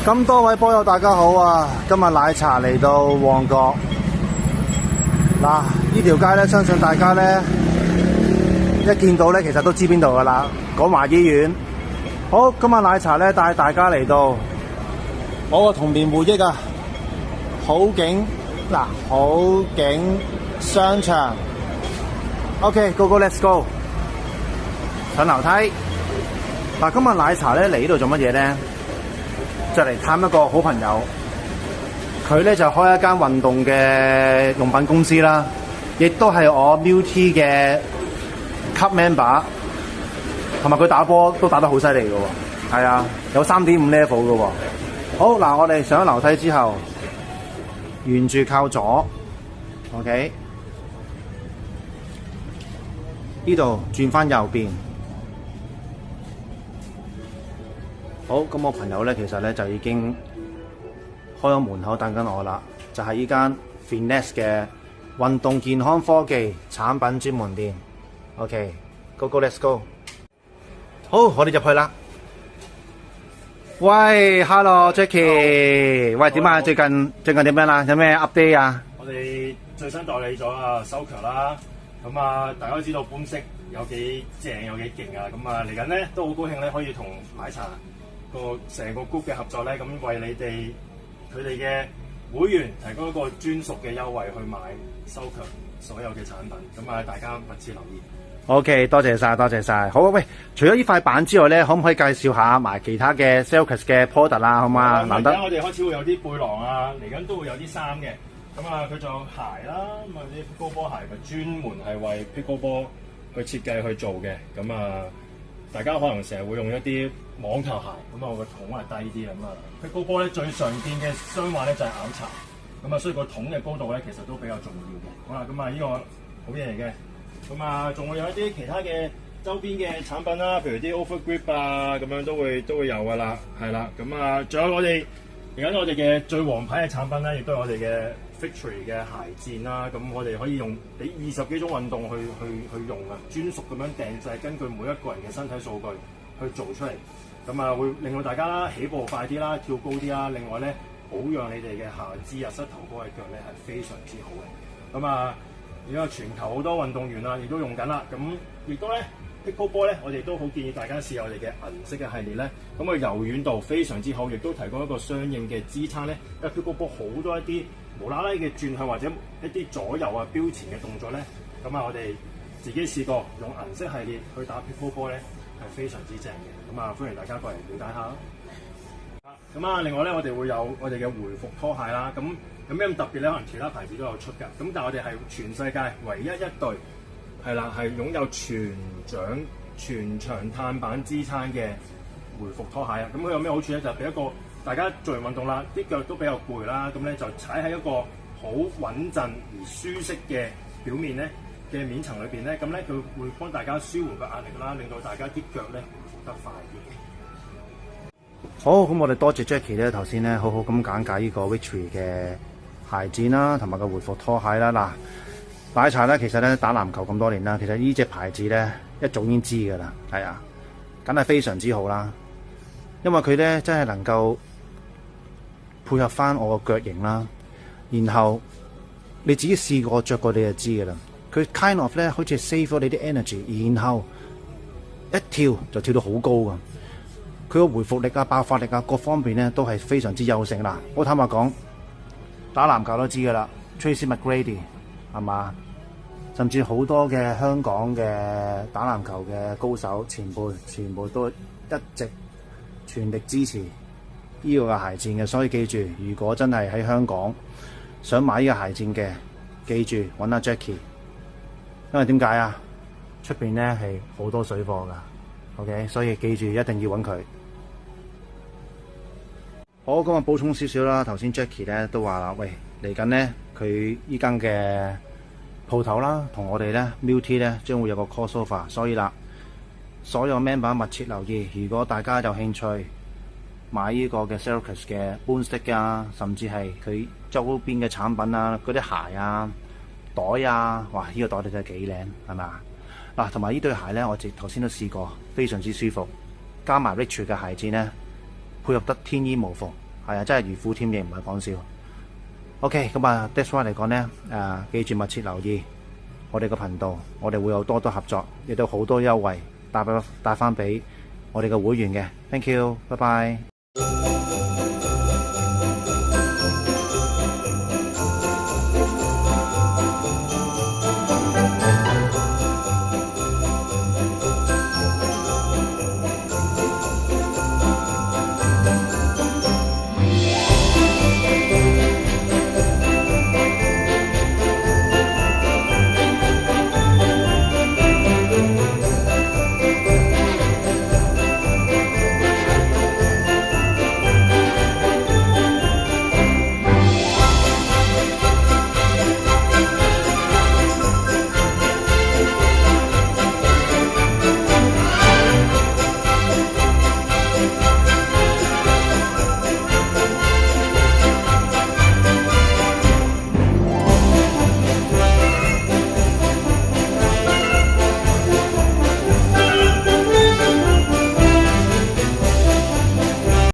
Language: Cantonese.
咁多位波友大家好啊！今日奶茶嚟到旺角嗱，呢條街咧，相信大家咧一見到咧，其實都知邊度噶啦，廣華醫院。好，今日奶茶咧帶大家嚟到我個童年回憶啊，好景嗱，好景商場。OK，go go，let's go。上樓梯嗱，今日奶茶咧嚟呢度做乜嘢咧？就嚟探一個好朋友，佢咧就開一間運動嘅用品公司啦，亦都係我 Milk 嘅 Club Member， 同埋佢打波都打得好犀利嘅喎，係啊，有3.5 level 嘅喎。好嗱，我哋上咗樓梯之後，沿住靠左 ，OK， 呢度轉翻右邊。好，咁我朋友咧，其實咧就已經開咗門口等緊我啦，就係依間 Fitness 嘅運動健康科技產品專門店。OK，go go，let's go。好，我哋入去啦。喂 ，Hello Jackie， 喂，點啊？最近點樣啦？有咩 update 啊？我哋最新代理咗啊，修強啦。咁啊，大家都知道般式有幾正，有幾勁啊。咁啊，嚟緊咧都好高興咧，可以同奶茶個成個 group 嘅合作咧，咁為你哋佢哋嘅會員提供一個專屬嘅優惠去買修強所有嘅產品，咁啊大家密切留意。OK， 多謝晒，多謝晒。好啊，喂，除咗呢塊板之外咧，可唔可以介紹下埋其他嘅 Celsius 嘅 product 啦，好嘛？難得。而家我哋開始會有啲背囊啊，嚟緊都會有啲衫嘅。咁啊，佢仲有鞋啦，咁啊啲高波鞋咪專門係為 Pickleball 去設計去做嘅。咁啊，大家可能成日會用一啲網球鞋，咁啊我個筒係低啲咁啊。Pickleball 咧最常見嘅傷患咧就係拗柴，咁啊所以個筒嘅高度咧其實都比較重要嘅。好啦，咁啊呢個好嘢嚟嘅。咁啊仲會有一啲其他嘅周邊嘅產品啦，譬如啲 Overgrip 啊，咁樣都會有噶啦，係啦。咁啊仲有我哋而家我哋嘅最王牌嘅產品咧，亦都係我哋嘅 Victory 嘅鞋墊啦。咁我哋可以用俾20幾種運動去用啊，專屬咁樣訂製，根據每一個人嘅身體數據去做出嚟。咁啊會令到大家起步快啲啦，跳高啲啦。另外咧，保養你哋嘅下肢啊、膝頭哥嘅腳咧係非常之好嘅。咁啊〜而家全球好多運動員啊，亦都用緊啦。咁亦都咧 Pickleball 咧，我哋都好建議大家試下我哋嘅銀色嘅系列咧。咁佢柔軟度非常之好，亦都提供一個相應嘅支撐咧。因為 Pickleball 好多一啲無啦啦嘅轉向或者一啲左右啊標前嘅動作咧。咁啊，我哋自己試過用銀色系列去打 Pickleball 咧，係非常之正嘅。咁啊，歡迎大家過嚟了解下。咁啊，另外咧，我哋會有我哋嘅回復拖鞋啦。咁咩咁特別咧？可能其他牌子都有出㗎。咁但係我哋係全世界唯一一對係啦，係擁有全長碳板支撐嘅回復拖鞋啊。咁佢有咩好處咧？就係俾一個大家做完運動啦，啲腳都比較攰啦，咁咧就踩喺一個好穩陣而舒適嘅表面咧嘅面層裏邊咧，咁咧佢會幫大家舒緩個壓力啦，令到大家啲腳咧得快啲。好，咁我哋多謝 Jackie 咧，頭先咧好好咁簡介呢個 Victory 嘅鞋墊啦，同埋個回復拖鞋啦。嗱，奶茶咧其實咧打籃球咁多年啦，其實呢隻牌子咧一早已經知㗎啦，係啊，梗係非常之好啦。因為佢咧真係能夠配合翻我個腳型啦，然後你自己試過着過你就知㗎啦。佢 kind of 咧好似 save 咗你啲 energy， 然後一跳就跳到好高㗎。佢個回復力啊、爆發力啊各方面咧都係非常之優勝啦。我坦白講，打籃球都知㗎啦 ，Tracy McGrady 係嘛，甚至好多嘅香港嘅打籃球嘅高手前輩，全部都一直全力支持呢個嘅鞋墊嘅。所以記住，如果真係喺香港想買呢個鞋墊嘅，記住揾阿 Jackie， 因為點解啊？出邊咧係好多水貨㗎。OK， 所以記住一定要揾佢。好，咁啊補充少少啦。頭先 Jackie 咧都話啦，喂，嚟緊咧佢依間嘅鋪頭啦，同我哋咧 Milk 咧將會有個 crossover， 所以啦，所有 member 密切留意。如果大家有興趣買呢個嘅 Celsius 嘅 Boomstick 啊，甚至係佢周邊嘅產品啊，嗰啲鞋啊、袋啊，哇！呢個袋你真係幾靚，係咪啊？嗱，同埋呢對鞋咧，我頭先都試過，非常之舒服，加埋 Victory 嘅鞋墊咧，配合得天衣無縫，係啊，真係如虎添翼，唔係講笑。OK， 咁啊 ，that's why 嚟講咧，記住密切留意我哋個頻道，我哋會有多多合作，亦都好多優惠帶翻俾我哋嘅會員嘅。Thank you，拜拜。